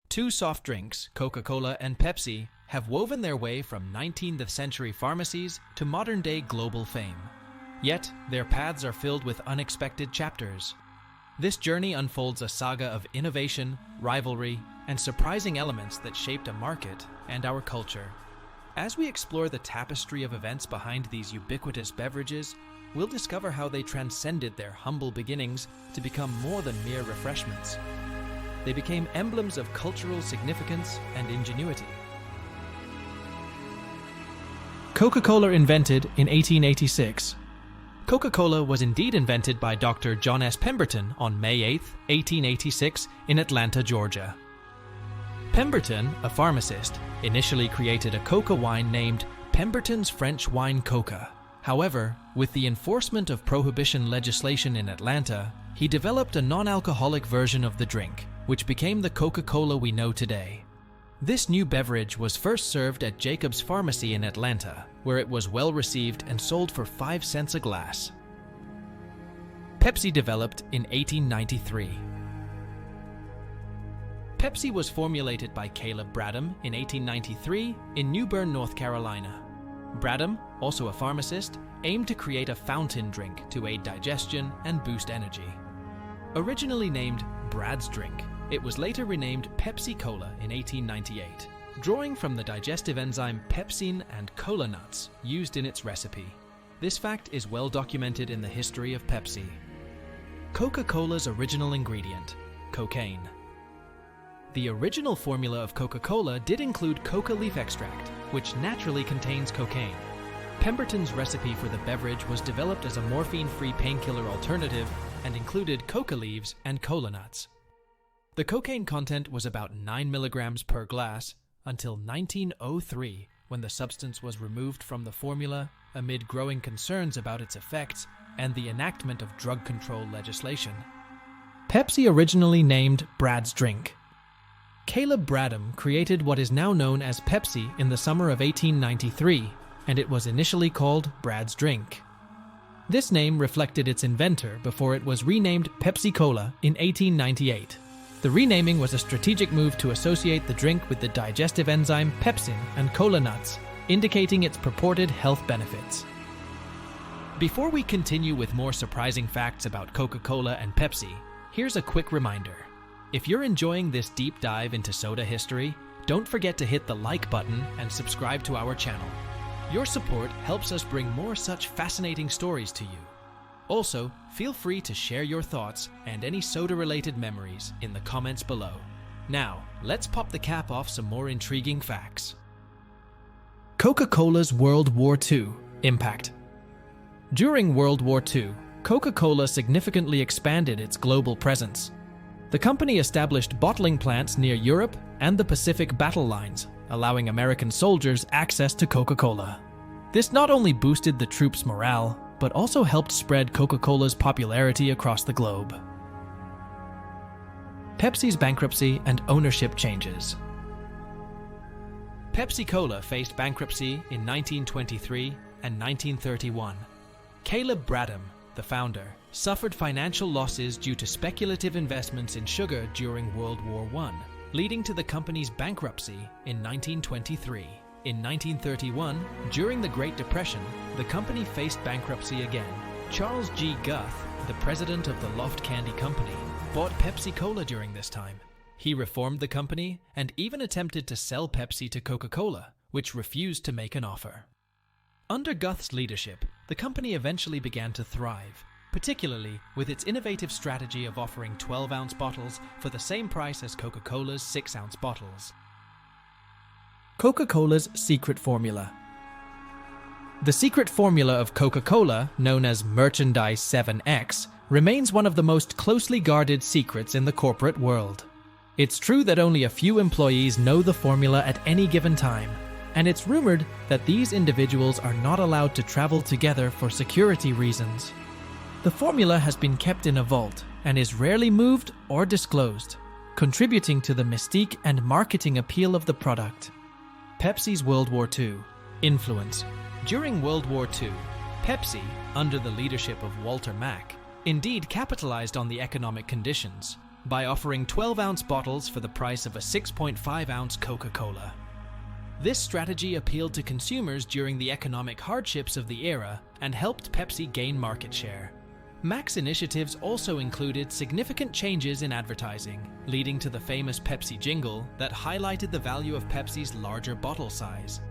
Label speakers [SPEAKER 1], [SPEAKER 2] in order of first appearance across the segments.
[SPEAKER 1] Two soft drinks, Coca-Cola and Pepsi, have woven their way from 19th century pharmacies to modern-day global fame. Yet, their paths are filled with unexpected chapters. This journey unfolds a saga of innovation, rivalry, and surprising elements that shaped a market and our culture. As we explore the tapestry of events behind these ubiquitous beverages, we'll discover how they transcended their humble beginnings to become more than mere refreshments. They became emblems of cultural significance and ingenuity. Coca-Cola invented in 1886. Coca-Cola was indeed invented by Dr. John S. Pemberton on May 8, 1886, in Atlanta, Georgia. Pemberton, a pharmacist, initially created a coca wine named Pemberton's French Wine Coca. However, with the enforcement of prohibition legislation in Atlanta, he developed a non-alcoholic version of the drink, which became the Coca-Cola we know today. This new beverage was first served at Jacob's Pharmacy in Atlanta, where it was well received and sold for 5 cents a glass. Pepsi developed in 1893. Pepsi was formulated by Caleb Bradham in 1893 in New Bern, North Carolina. Bradham, also a pharmacist, aimed to create a fountain drink to aid digestion and boost energy. Originally named Brad's Drink, it was later renamed Pepsi Cola in 1898, drawing from the digestive enzyme pepsin and cola nuts used in its recipe. This fact is well documented in the history of Pepsi. Coca-Cola's original ingredient, cocaine. The original formula of Coca-Cola did include coca leaf extract, which naturally contains cocaine. Pemberton's recipe for the beverage was developed as a morphine-free painkiller alternative and included coca leaves and cola nuts. The cocaine content was about 9 milligrams per glass until 1903, when the substance was removed from the formula amid growing concerns about its effects and the enactment of drug control legislation. Pepsi originally named Brad's Drink. Caleb Bradham created what is now known as Pepsi in the summer of 1893, and it was initially called Brad's Drink. This name reflected its inventor before it was renamed Pepsi Cola in 1898. The renaming was a strategic move to associate the drink with the digestive enzyme pepsin and cola nuts, indicating its purported health benefits. Before we continue with more surprising facts about Coca-Cola and Pepsi, here's a quick reminder. If you're enjoying this deep dive into soda history, don't forget to hit the like button and subscribe to our channel. Your support helps us bring more such fascinating stories to you. Also, feel free to share your thoughts and any soda-related memories in the comments below. Now, let's pop the cap off some more intriguing facts. Coca-Cola's World War II impact. During World War II, Coca-Cola significantly expanded its global presence. The company established bottling plants near Europe and the Pacific battle lines, allowing American soldiers access to Coca-Cola. This not only boosted the troops' morale, but also helped spread Coca-Cola's popularity across the globe. Pepsi's bankruptcy and ownership changes. Pepsi Cola faced bankruptcy in 1923 and 1931. Caleb Bradham, the founder, suffered financial losses due to speculative investments in sugar during World War I, leading to the company's bankruptcy in 1923. In 1931, during the Great Depression, the company faced bankruptcy again. Charles G. Guth, the president of the Loft Candy Company, bought Pepsi Cola during this time. He reformed the company and even attempted to sell Pepsi to Coca-Cola, which refused to make an offer. Under Guth's leadership, the company eventually began to thrive, particularly with its innovative strategy of offering 12-ounce bottles for the same price as Coca-Cola's 6-ounce bottles. Coca-Cola's secret formula. The secret formula of Coca-Cola, known as Merchandise 7X, remains one of the most closely guarded secrets in the corporate world. It's true that only a few employees know the formula at any given time, and it's rumored that these individuals are not allowed to travel together for security reasons. The formula has been kept in a vault and is rarely moved or disclosed, contributing to the mystique and marketing appeal of the product. Pepsi's World War II influence. During World War II, Pepsi, under the leadership of Walter Mack, indeed capitalized on the economic conditions. by offering 12-ounce bottles for the price of a 6.5-ounce Coca-Cola. This strategy appealed to consumers during the economic hardships of the era and helped Pepsi gain market share. Mac's initiatives also included significant changes in advertising, leading to the famous Pepsi jingle that highlighted the value of Pepsi's larger bottle size.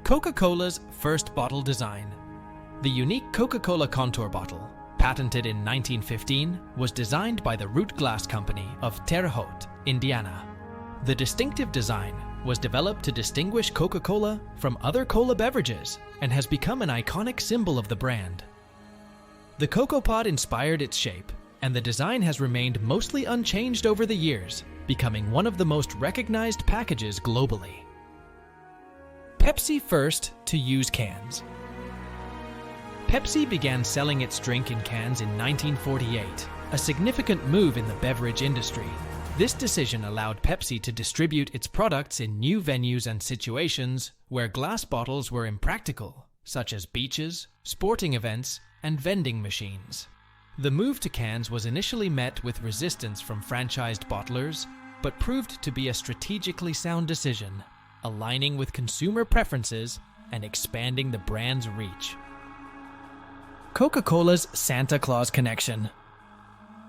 [SPEAKER 1] Coca-Cola's first bottle design. The unique Coca-Cola contour bottle, patented in 1915, was designed by the Root Glass Company of Terre Haute, Indiana. The distinctive design was developed to distinguish Coca-Cola from other cola beverages and has become an iconic symbol of the brand. The Cocoa Pod inspired its shape, and the design has remained mostly unchanged over the years, becoming one of the most recognized packages globally. Pepsi first to use cans. Pepsi began selling its drink in cans in 1948, a significant move in the beverage industry. This decision allowed Pepsi to distribute its products in new venues and situations where glass bottles were impractical, such as beaches, sporting events, and vending machines. The move to cans was initially met with resistance from franchised bottlers, but proved to be a strategically sound decision, aligning with consumer preferences and expanding the brand's reach. Coca-Cola's Santa Claus connection.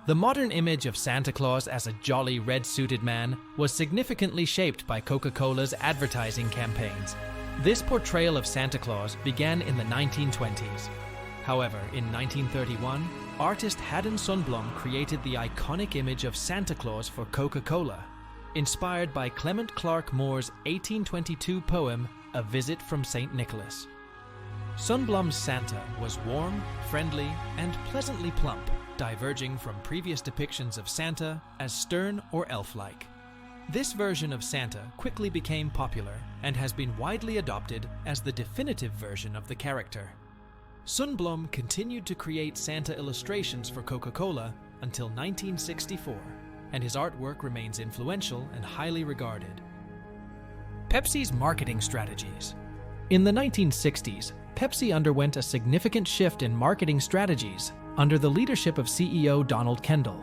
[SPEAKER 1] The modern image of Santa Claus as a jolly red-suited man was significantly shaped by Coca-Cola's advertising campaigns. This portrayal of Santa Claus began in the 1920s. However, in 1931, artist Haddon Sundblom created the iconic image of Santa Claus for Coca-Cola, inspired by Clement Clarke Moore's 1822 poem, A Visit from St. Nicholas. Sundblom's Santa was warm, friendly, and pleasantly plump, diverging from previous depictions of Santa as stern or elf-like. This version of Santa quickly became popular and has been widely adopted as the definitive version of the character. Sundblom continued to create Santa illustrations for Coca-Cola until 1964, and his artwork remains influential and highly regarded. Pepsi's marketing strategies. In the 1960s, Pepsi underwent a significant shift in marketing strategies under the leadership of CEO Donald Kendall.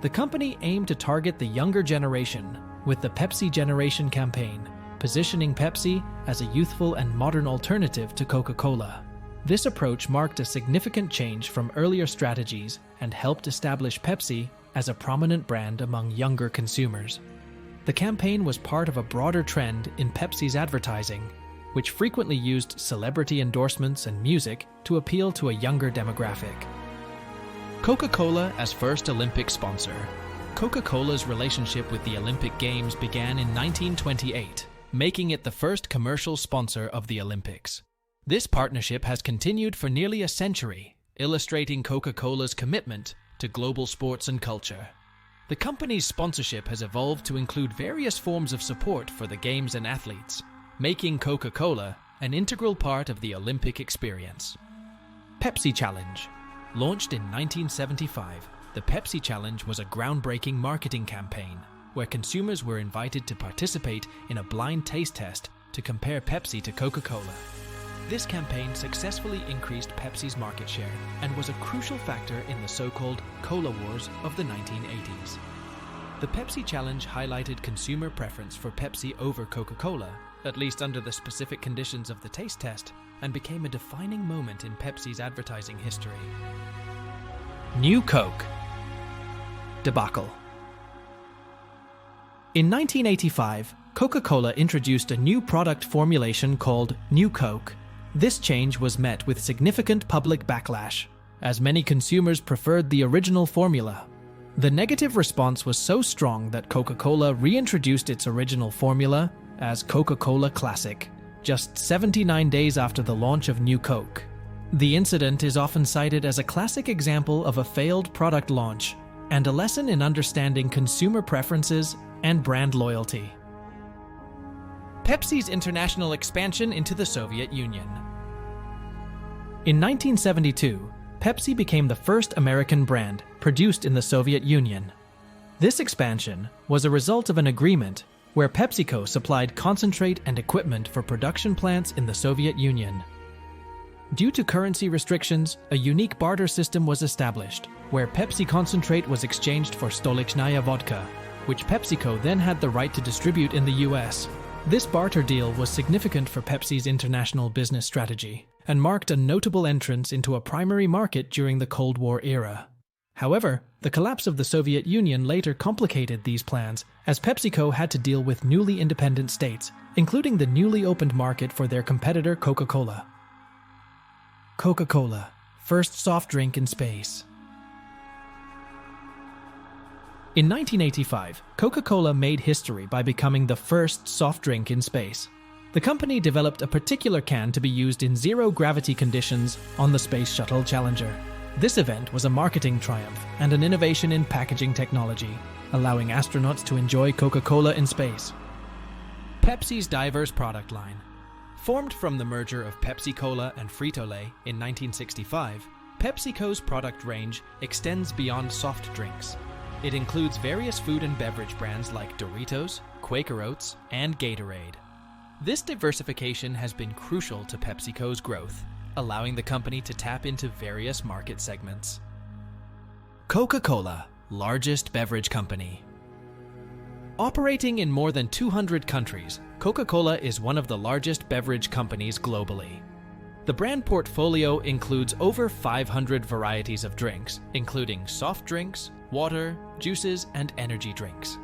[SPEAKER 1] The company aimed to target the younger generation with the Pepsi Generation campaign, positioning Pepsi as a youthful and modern alternative to Coca-Cola. This approach marked a significant change from earlier strategies and helped establish Pepsi as a prominent brand among younger consumers. The campaign was part of a broader trend in Pepsi's advertising, which frequently used celebrity endorsements and music to appeal to a younger demographic. Coca-Cola as first Olympic sponsor. Coca-Cola's relationship with the Olympic Games began in 1928, making it the first commercial sponsor of the Olympics. This partnership has continued for nearly a century, illustrating Coca-Cola's commitment to global sports and culture. The company's sponsorship has evolved to include various forms of support for the games and athletes, making Coca-Cola an integral part of the Olympic experience. Pepsi Challenge. Launched in 1975, the Pepsi Challenge was a groundbreaking marketing campaign where consumers were invited to participate in a blind taste test to compare Pepsi to Coca-Cola. This campaign successfully increased Pepsi's market share and was a crucial factor in the so-called Cola Wars of the 1980s. The Pepsi Challenge highlighted consumer preference for Pepsi over Coca-Cola, at least under the specific conditions of the taste test, and became a defining moment in Pepsi's advertising history. New Coke debacle. In 1985, Coca-Cola introduced a new product formulation called New Coke. This change was met with significant public backlash, as many consumers preferred the original formula. The negative response was so strong that Coca-Cola reintroduced its original formula as Coca-Cola Classic, just 79 days after the launch of New Coke. The incident is often cited as a classic example of a failed product launch and a lesson in understanding consumer preferences and brand loyalty. Pepsi's international expansion into the Soviet Union. In 1972, Pepsi became the first American brand produced in the Soviet Union. This expansion was a result of an agreement where PepsiCo supplied concentrate and equipment for production plants in the Soviet Union. Due to currency restrictions, a unique barter system was established, where Pepsi concentrate was exchanged for Stolichnaya vodka, which PepsiCo then had the right to distribute in the US. This barter deal was significant for Pepsi's international business strategy and marked a notable entrance into a primary market during the Cold War era. However, the collapse of the Soviet Union later complicated these plans, as PepsiCo had to deal with newly independent states, including the newly opened market for their competitor Coca-Cola. Coca-Cola, first soft drink in space. In 1985, Coca-Cola made history by becoming the first soft drink in space. The company developed a particular can to be used in zero-gravity conditions on the Space Shuttle Challenger. This event was a marketing triumph and an innovation in packaging technology, allowing astronauts to enjoy Coca-Cola in space. Pepsi's diverse product line. Formed from the merger of Pepsi-Cola and Frito-Lay in 1965, PepsiCo's product range extends beyond soft drinks. It includes various food and beverage brands like Doritos, Quaker Oats, and Gatorade. This diversification has been crucial to PepsiCo's growth, allowing the company to tap into various market segments. Coca-Cola, largest beverage company. Operating in more than 200 countries, Coca-Cola is one of the largest beverage companies globally. The brand portfolio includes over 500 varieties of drinks, including soft drinks, water, juices, and energy drinks.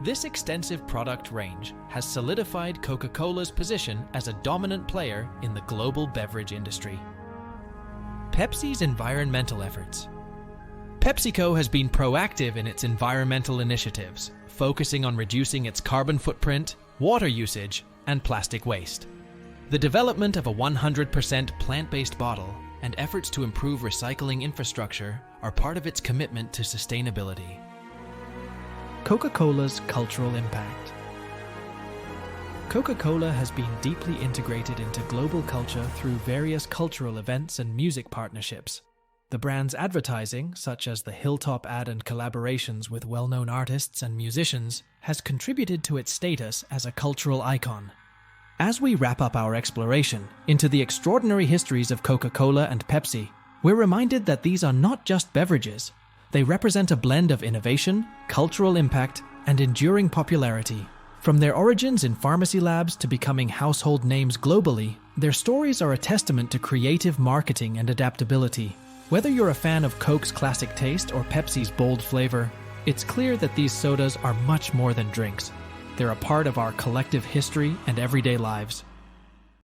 [SPEAKER 1] This extensive product range has solidified Coca-Cola's position as a dominant player in the global beverage industry. Pepsi's environmental efforts. PepsiCo has been proactive in its environmental initiatives, focusing on reducing its carbon footprint, water usage, and plastic waste. The development of a 100% plant-based bottle and efforts to improve recycling infrastructure are part of its commitment to sustainability. Coca-Cola's cultural impact. Coca-Cola has been deeply integrated into global culture through various cultural events and music partnerships. The brand's advertising, such as the Hilltop ad and collaborations with well-known artists and musicians, has contributed to its status as a cultural icon. As we wrap up our exploration into the extraordinary histories of Coca-Cola and Pepsi, we're reminded that these are not just beverages. They represent a blend of innovation, cultural impact, and enduring popularity. From their origins in pharmacy labs to becoming household names globally, their stories are a testament to creative marketing and adaptability. Whether you're a fan of Coke's classic taste or Pepsi's bold flavor, it's clear that these sodas are much more than drinks. They're a part of our collective history and everyday lives.